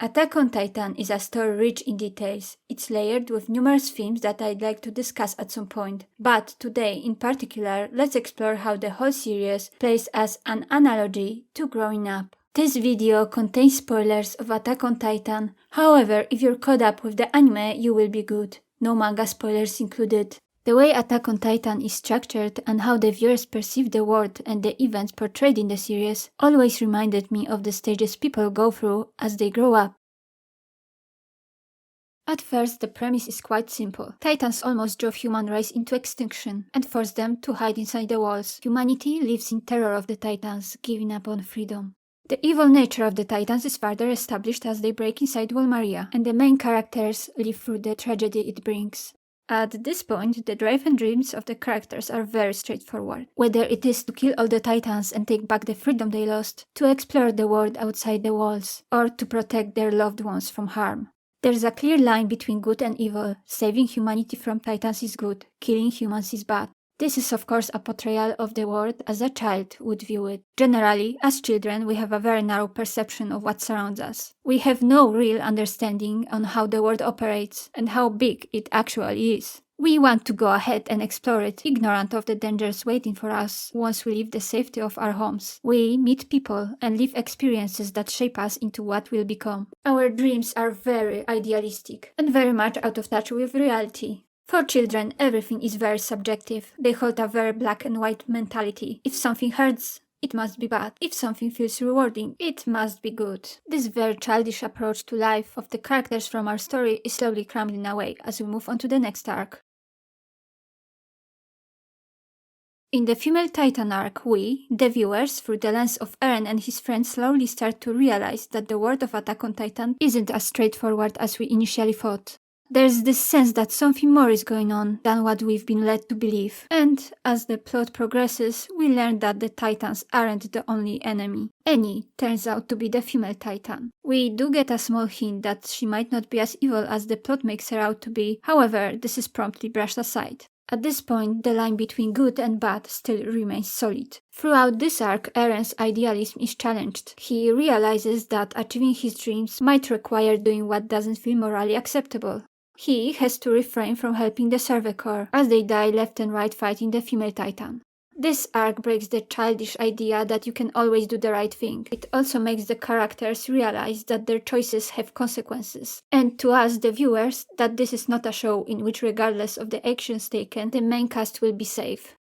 Attack on Titan is a story rich in details. It's layered with numerous themes that I'd like to discuss at some point. But today, in particular, let's explore how the whole series plays as an analogy to growing up. This video contains spoilers of Attack on Titan. However, if you're caught up with the anime, you will be good. No manga spoilers included. The way Attack on Titan is structured and how the viewers perceive the world and the events portrayed in the series always reminded me of the stages people go through as they grow up. At first, the premise is quite simple. Titans almost drove human race into extinction and forced them to hide inside the walls. Humanity lives in terror of the Titans, giving up on freedom. The evil nature of the Titans is further established as they break inside Walmaria, and the main characters live through the tragedy it brings. At this point, the drive and dreams of the characters are very straightforward. Whether it is to kill all the Titans and take back the freedom they lost, to explore the world outside the walls, or to protect their loved ones from harm. There's a clear line between good and evil. Saving humanity from Titans is good, killing humans is bad. This is of course a portrayal of the world as a child would view it. Generally, as children, we have a very narrow perception of what surrounds us. We have no real understanding on how the world operates and how big it actually is. We want to go ahead and explore it, ignorant of the dangers waiting for us once we leave the safety of our homes. We meet people and live experiences that shape us into what we'll become. Our dreams are very idealistic and very much out of touch with reality. For children, everything is very subjective. They hold a very black and white mentality. If something hurts, it must be bad. If something feels rewarding, it must be good. This very childish approach to life of the characters from our story is slowly crumbling away as we move on to the next arc. In the female Titan arc, we, the viewers, through the lens of Eren and his friends, slowly start to realize that the world of Attack on Titan isn't as straightforward as we initially thought. There's this sense that something more is going on than what we've been led to believe. And as the plot progresses, we learn that the Titans aren't the only enemy. Annie turns out to be the female Titan. We do get a small hint that she might not be as evil as the plot makes her out to be, however, this is promptly brushed aside. At this point, the line between good and bad still remains solid. Throughout this arc, Eren's idealism is challenged. He realizes that achieving his dreams might require doing what doesn't feel morally acceptable. He has to refrain from helping the Survey Corps as they die left and right fighting the female Titan. This arc breaks the childish idea that you can always do the right thing. It also makes the characters realize that their choices have consequences. And to us, the viewers, that this is not a show in which regardless of the actions taken, the main cast will be safe.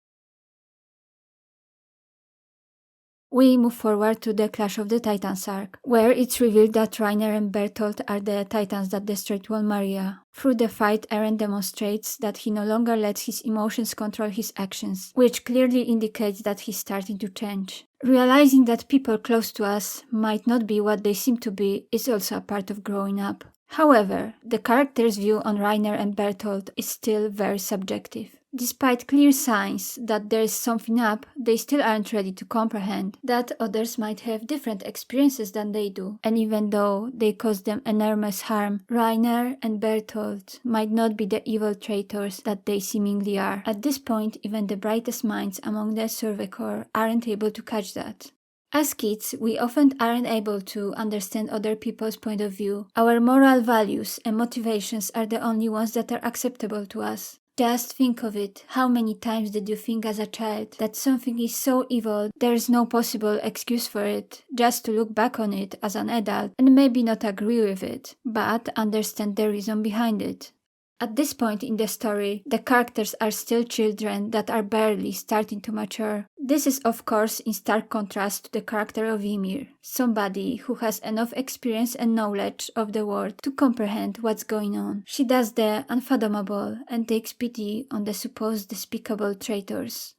We move forward to the Clash of the Titans arc, where it's revealed that Reiner and Bertolt are the Titans that destroyed Walmaria. Through the fight, Eren demonstrates that he no longer lets his emotions control his actions, which clearly indicates that he's starting to change. Realizing that people close to us might not be what they seem to be is also a part of growing up. However, the character's view on Reiner and Bertolt is still very subjective. Despite clear signs that there is something up, they still aren't ready to comprehend that others might have different experiences than they do. And even though they cause them enormous harm, Reiner and Bertolt might not be the evil traitors that they seemingly are. At this point, even the brightest minds among the Survey Corps aren't able to catch that. As kids, we often aren't able to understand other people's point of view. Our moral values and motivations are the only ones that are acceptable to us. Just think of it. How many times did you think as a child that something is so evil there's no possible excuse for it, just to look back on it as an adult and maybe not agree with it, but understand the reason behind it? At this point in the story, the characters are still children that are barely starting to mature. This is of course in stark contrast to the character of Ymir, somebody who has enough experience and knowledge of the world to comprehend what's going on. She does the unfathomable and takes pity on the supposed despicable traitors.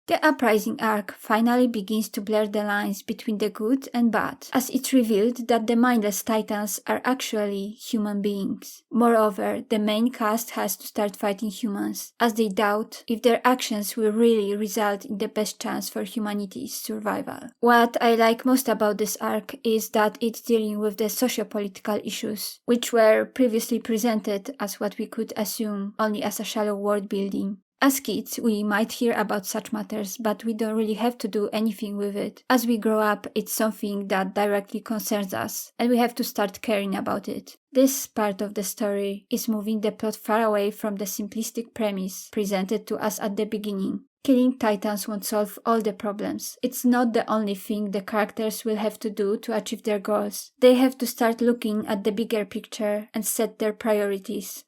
The Uprising arc finally begins to blur the lines between the good and bad, as it's revealed that the mindless Titans are actually human beings. Moreover, the main cast has to start fighting humans, as they doubt if their actions will really result in the best chance for humanity's survival. What I like most about this arc is that it's dealing with the socio-political issues, which were previously presented as what we could assume only as a shallow world building. As kids, we might hear about such matters, but we don't really have to do anything with it. As we grow up, it's something that directly concerns us, and we have to start caring about it. This part of the story is moving the plot far away from the simplistic premise presented to us at the beginning. Killing titans won't solve all the problems. It's not the only thing the characters will have to do to achieve their goals. They have to start looking at the bigger picture and set their priorities.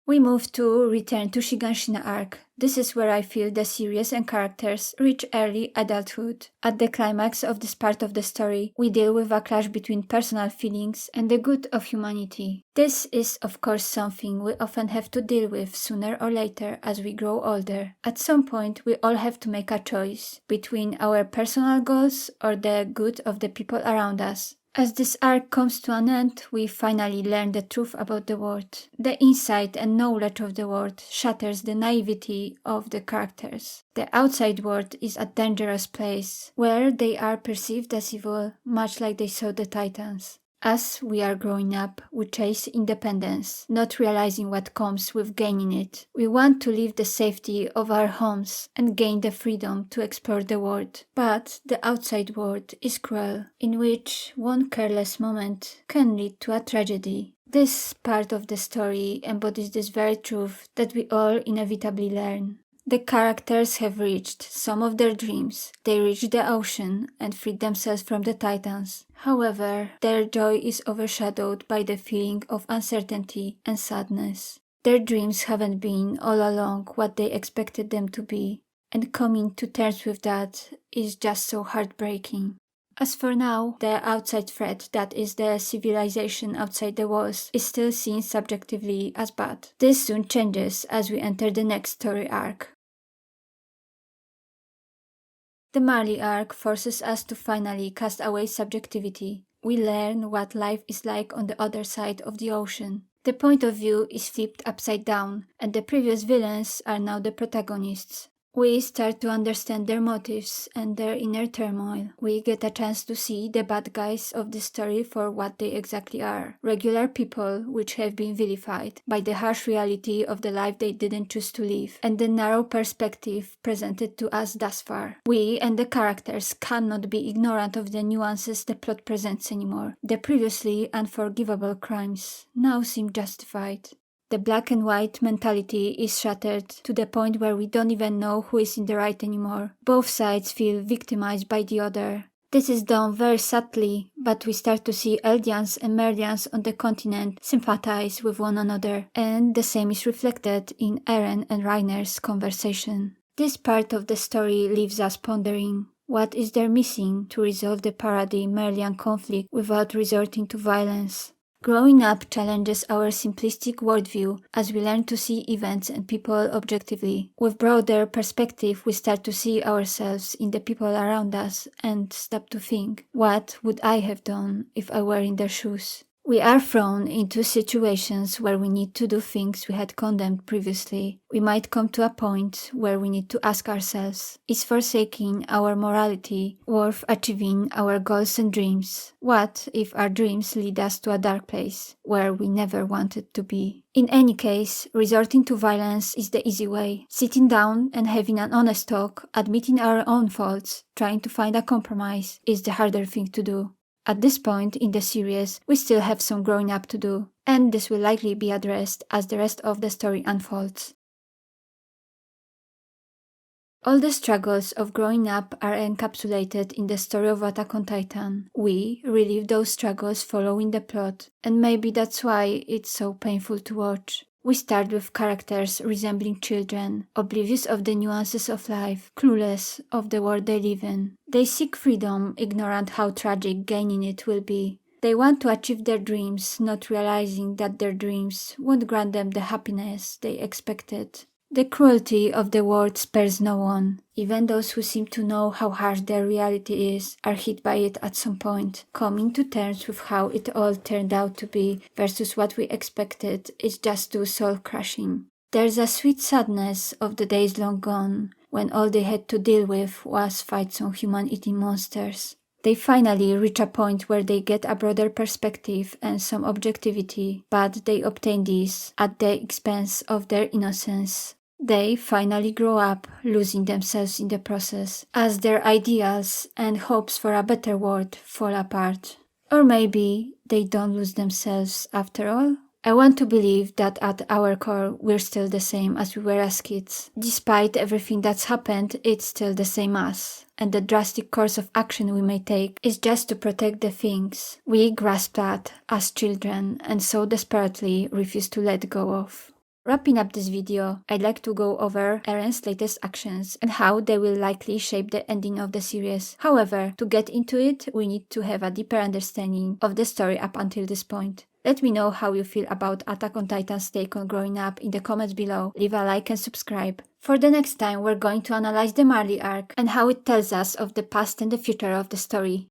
We move to Return to Shiganshina arc. This is where I feel the series and characters reach early adulthood. At the climax of this part of the story, we deal with a clash between personal feelings and the good of humanity. This is of course something we often have to deal with sooner or later as we grow older. At some point, we all have to make a choice between our personal goals or the good of the people around us. As this arc comes to an end, we finally learn the truth about the world. The insight and knowledge of the world shatters the naivety of the characters. The outside world is a dangerous place, where they are perceived as evil, much like they saw the Titans. As we are growing up, we chase independence, not realizing what comes with gaining it. We want to leave the safety of our homes and gain the freedom to explore the world. But the outside world is cruel, in which one careless moment can lead to a tragedy. This part of the story embodies this very truth that we all inevitably learn. The characters have reached some of their dreams. They reached the ocean and freed themselves from the Titans. However, their joy is overshadowed by the feeling of uncertainty and sadness. Their dreams haven't been all along what they expected them to be, and coming to terms with that is just so heartbreaking. As for now, the outside threat, that is the civilization outside the walls, is still seen subjectively as bad. This soon changes as we enter the next story arc. The Marley arc forces us to finally cast away subjectivity. We learn what life is like on the other side of the ocean. The point of view is flipped upside down, and the previous villains are now the protagonists. We start to understand their motives and their inner turmoil. We get a chance to see the bad guys of the story for what they exactly are. Regular people which have been vilified by the harsh reality of the life they didn't choose to live, and the narrow perspective presented to us thus far. We and the characters cannot be ignorant of the nuances the plot presents anymore. The previously unforgivable crimes now seem justified. The black and white mentality is shattered to the point where we don't even know who is in the right anymore. Both sides feel victimized by the other. This is done very subtly, but we start to see Eldians and Merdians on the continent sympathize with one another, and the same is reflected in Eren and Reiner's conversation. This part of the story leaves us pondering. What is there missing to resolve the Paradis-Merlian conflict without resorting to violence? Growing up challenges our simplistic worldview as we learn to see events and people objectively. With broader perspective, we start to see ourselves in the people around us and stop to think, what would I have done if I were in their shoes? We are thrown into situations where we need to do things we had condemned previously. We might come to a point where we need to ask ourselves, is forsaking our morality worth achieving our goals and dreams? What if our dreams lead us to a dark place where we never wanted to be? In any case, resorting to violence is the easy way. Sitting down and having an honest talk, admitting our own faults, trying to find a compromise is the harder thing to do. At this point in the series, we still have some growing up to do, and this will likely be addressed as the rest of the story unfolds. All the struggles of growing up are encapsulated in the story of Attack on Titan. We relive those struggles following the plot, and maybe that's why it's so painful to watch. We start with characters resembling children, oblivious of the nuances of life, clueless of the world they live in. They seek freedom, ignorant how tragic gaining it will be. They want to achieve their dreams, not realizing that their dreams won't grant them the happiness they expected. The cruelty of the world spares no one. Even those who seem to know how harsh their reality is are hit by it at some point. Coming to terms with how it all turned out to be versus what we expected is just too soul-crushing. There's a sweet sadness of the days long gone, when all they had to deal with was fight some human-eating monsters. They finally reach a point where they get a broader perspective and some objectivity, but they obtain this at the expense of their innocence. They finally grow up, losing themselves in the process, as their ideals and hopes for a better world fall apart. Or maybe they don't lose themselves after all? I want to believe that at our core we're still the same as we were as kids. Despite everything that's happened, it's still the same us. And the drastic course of action we may take is just to protect the things we grasped at as children and so desperately refuse to let go of. Wrapping up this video, I'd like to go over Eren's latest actions and how they will likely shape the ending of the series. However, to get into it, we need to have a deeper understanding of the story up until this point. Let me know how you feel about Attack on Titan's take on growing up in the comments below. Leave a like and subscribe. For the next time, we're going to analyze the Marley arc and how it tells us of the past and the future of the story.